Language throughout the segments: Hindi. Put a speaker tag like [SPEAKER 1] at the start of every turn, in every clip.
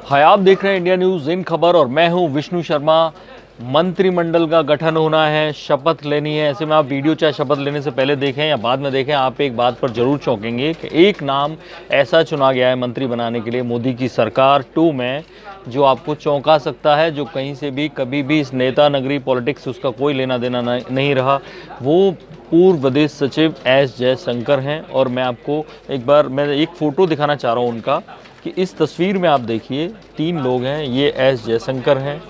[SPEAKER 1] हाय, आप देख रहे हैं इंडिया न्यूज़ इन खबर और मैं हूं विष्णु शर्मा। मंत्रिमंडल का गठन होना है, शपथ लेनी है। ऐसे में आप वीडियो चाहे शपथ लेने से पहले देखें या बाद में देखें, आप एक बात पर जरूर चौंकेंगे कि एक नाम ऐसा चुना गया है मंत्री बनाने के लिए मोदी की सरकार 2 में, जो आपको चौंका सकता है, जो कहीं से भी कभी भी इस नेता नगरी पॉलिटिक्स उसका कोई लेना देना नहीं रहा। वो पूर्व विदेश सचिव एस जयशंकर हैं। और मैं आपको मैं एक फ़ोटो दिखाना चाह रहा हूँ उनका, कि इस तस्वीर में आप देखिए 3 लोग हैं। ये एस जयशंकर हैं,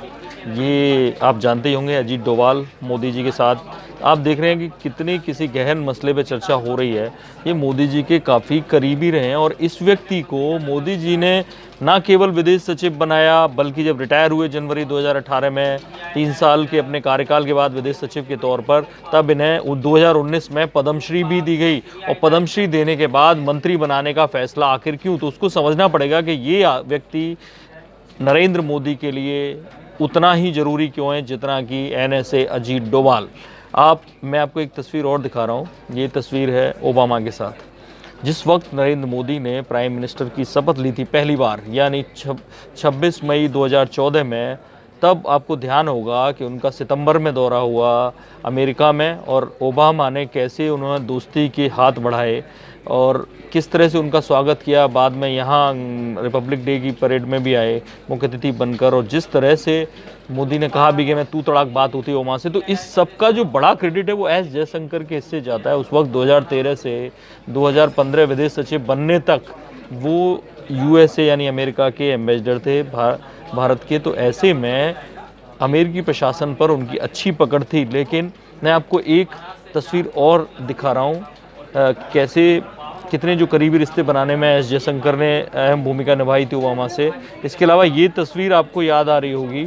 [SPEAKER 1] ये आप जानते ही होंगे अजीत डोभाल मोदी जी के साथ। आप देख रहे हैं कि कितनी किसी गहन मसले पे चर्चा हो रही है। ये मोदी जी के काफ़ी करीबी रहे हैं और इस व्यक्ति को मोदी जी ने ना केवल विदेश सचिव बनाया, बल्कि जब रिटायर हुए जनवरी 2018 में 3 साल के अपने कार्यकाल के बाद विदेश सचिव के तौर पर, तब इन्हें 2019 में पद्मश्री भी दी गई। और पद्मश्री देने के बाद मंत्री बनाने का फैसला आखिर क्यों? तो उसको समझना पड़ेगा कि ये व्यक्ति नरेंद्र मोदी के लिए उतना ही ज़रूरी क्यों है जितना कि NSA अजीत डोभाल। मैं आपको एक तस्वीर और दिखा रहा हूँ। ये तस्वीर है ओबामा के साथ। जिस वक्त नरेंद्र मोदी ने प्राइम मिनिस्टर की शपथ ली थी पहली बार, यानी 26 मई 2014 में, तब आपको ध्यान होगा कि उनका सितंबर में दौरा हुआ अमेरिका में और ओबामा ने कैसे उन्होंने दोस्ती के हाथ बढ़ाए और किस तरह से उनका स्वागत किया। बाद में यहाँ रिपब्लिक डे की परेड में भी आए मुख्य अतिथि बनकर, और जिस तरह से मोदी ने कहा भी कि मैं तू तड़ाक बात होती है ओबामा से। तो इस सब का जो बड़ा क्रेडिट है वो एस जयशंकर के हिस्से जाता है। उस वक्त 2013 से 2015 विदेश सचिव बनने तक वो USA यानी अमेरिका के एम्बेसडर थे भारत के। तो ऐसे में अमेरिकी प्रशासन पर उनकी अच्छी पकड़ थी। लेकिन मैं आपको एक तस्वीर और दिखा रहा हूँ, कैसे कितने जो करीबी रिश्ते बनाने में एस जयशंकर ने अहम भूमिका निभाई थी ओबामा से। इसके अलावा ये तस्वीर आपको याद आ रही होगी,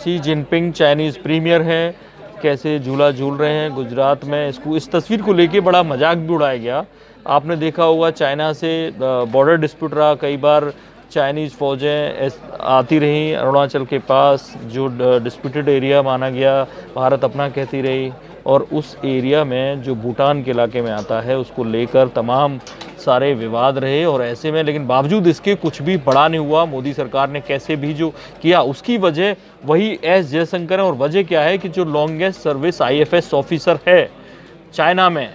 [SPEAKER 1] शी जिनपिंग चाइनीज़ प्रीमियर हैं, कैसे झूला झूल रहे हैं गुजरात में। इस तस्वीर को लेके बड़ा मजाक भी उड़ाया गया। आपने देखा होगा चाइना से बॉर्डर डिस्प्यूट रहा, कई बार चाइनीज़ फ़ौजें आती रहीं अरुणाचल के पास, जो डिस्प्यूटेड एरिया माना गया, भारत अपना कहती रही। और उस एरिया में जो भूटान के इलाके में आता है उसको लेकर तमाम सारे विवाद रहे। और ऐसे में लेकिन बावजूद इसके कुछ भी बड़ा नहीं हुआ। मोदी सरकार ने कैसे भी जो किया उसकी वजह वही एस जयशंकर है। और वजह क्या है कि जो लॉन्गेस्ट सर्विस IFS ऑफिसर है चाइना में,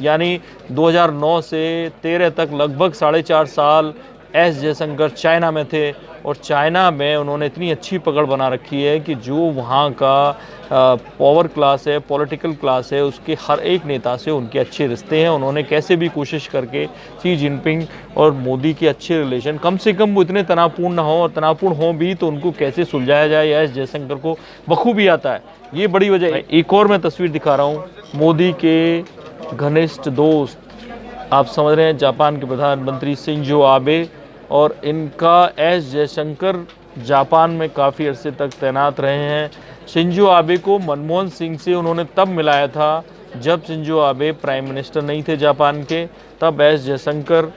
[SPEAKER 1] यानी 2009 से 13 तक लगभग 4.5 साल एस जयशंकर चाइना में थे। और चाइना में उन्होंने इतनी अच्छी पकड़ बना रखी है कि जो वहाँ का पावर क्लास है, पॉलिटिकल क्लास है, उसके हर एक नेता से उनके अच्छे रिश्ते हैं। उन्होंने कैसे भी कोशिश करके शी जिनपिंग और मोदी के अच्छे रिलेशन, कम से कम वो इतने तनावपूर्ण ना हो, और तनावपूर्ण हो भी तो उनको कैसे सुलझाया जाए, एस जयशंकर को बखूबी आता है। ये बड़ी वजह है। एक और मैं तस्वीर दिखा रहा हूँ, मोदी के घनिष्ठ दोस्त, आप समझ रहे हैं, जापान के प्रधानमंत्री शिंजो आबे। और इनका एस जयशंकर जापान में काफ़ी अरसे तक तैनात रहे हैं। शिंजो आबे को मनमोहन सिंह से उन्होंने तब मिलाया था जब शिंजो आबे प्राइम मिनिस्टर नहीं थे जापान के। तब एस जयशंकर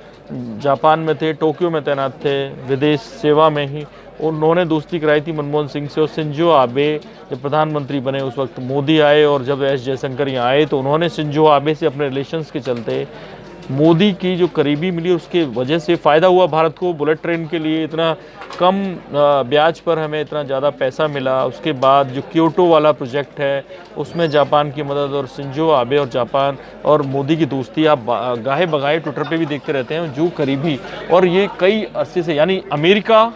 [SPEAKER 1] जापान में थे, टोक्यो में तैनात थे, विदेश सेवा में ही। उन्होंने दोस्ती कराई थी मनमोहन सिंह से। और शिंजो आबे जब प्रधानमंत्री बने उस वक्त मोदी आए, और जब एस जयशंकर यहाँ आए तो उन्होंने शिंजो आबे से अपने रिलेशंस के चलते मोदी की जो करीबी मिली उसके वजह से फ़ायदा हुआ भारत को। बुलेट ट्रेन के लिए इतना कम ब्याज पर हमें इतना ज़्यादा पैसा मिला। उसके बाद जो क्योटो वाला प्रोजेक्ट है उसमें जापान की मदद, और शिंजो आबे और जापान और मोदी की दोस्ती आप गाहे बगाहे ट्विटर पे भी देखते रहते हैं, जो करीबी। और ये कई अरसे से, यानी अमेरिका,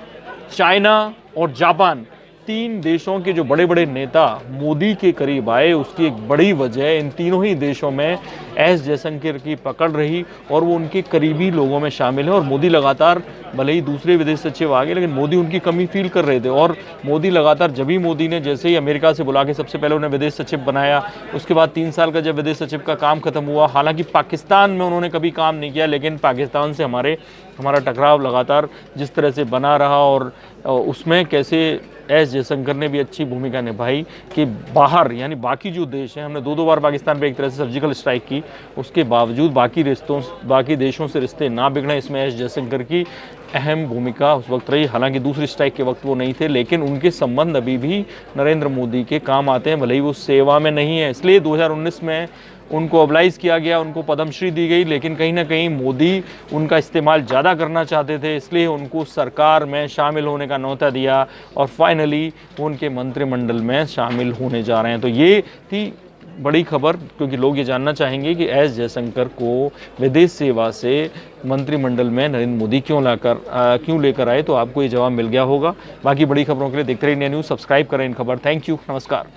[SPEAKER 1] चाइना और जापान, 3 देशों के जो बड़े बड़े नेता मोदी के करीब आए, उसकी एक बड़ी वजह इन तीनों ही देशों में एस जयशंकर की पकड़ रही और वो उनके करीबी लोगों में शामिल है। और मोदी लगातार, भले ही दूसरे विदेश सचिव आ गए, लेकिन मोदी उनकी कमी फील कर रहे थे। और मोदी लगातार, जब भी मोदी ने जैसे ही अमेरिका से बुला के सबसे पहले उन्हें विदेश सचिव बनाया, उसके बाद 3 साल का जब विदेश सचिव का काम खत्म हुआ, हालांकि पाकिस्तान में उन्होंने कभी काम नहीं किया, लेकिन पाकिस्तान से हमारा टकराव लगातार जिस तरह से बना रहा, और उसमें कैसे एस जयशंकर ने भी अच्छी भूमिका निभाई कि बाहर, यानी बाकी जो देश हैं, हमने 2 बार पाकिस्तान पे एक तरह से सर्जिकल स्ट्राइक की, उसके बावजूद बाकी देशों से रिश्ते ना बिगड़े, इसमें एस जयशंकर की अहम भूमिका उस वक्त रही। हालांकि दूसरी स्ट्राइक के वक्त वो नहीं थे, लेकिन उनके संबंध अभी भी नरेंद्र मोदी के काम आते हैं, भले ही वो सेवा में नहीं है। इसलिए 2019 में उनको ऑबलाइज किया गया, उनको पद्मश्री दी गई, लेकिन कहीं ना कहीं मोदी उनका इस्तेमाल ज़्यादा करना चाहते थे, इसलिए उनको सरकार में शामिल होने का न्योता दिया और फाइनली उनके मंत्रिमंडल में शामिल होने जा रहे हैं। तो ये थी बड़ी खबर, क्योंकि लोग ये जानना चाहेंगे कि एस जयशंकर को विदेश सेवा से मंत्रिमंडल में नरेंद्र मोदी क्यों लेकर आए। तो आपको ये जवाब मिल गया होगा। बाकी बड़ी खबरों के लिए देखते रहिए इंडिया न्यूज़, सब्सक्राइब करें इन खबर। थैंक यू, नमस्कार।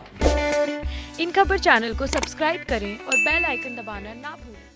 [SPEAKER 2] इन खबर चैनल को सब्सक्राइब करें और बेल आइकन दबाना ना भूलें।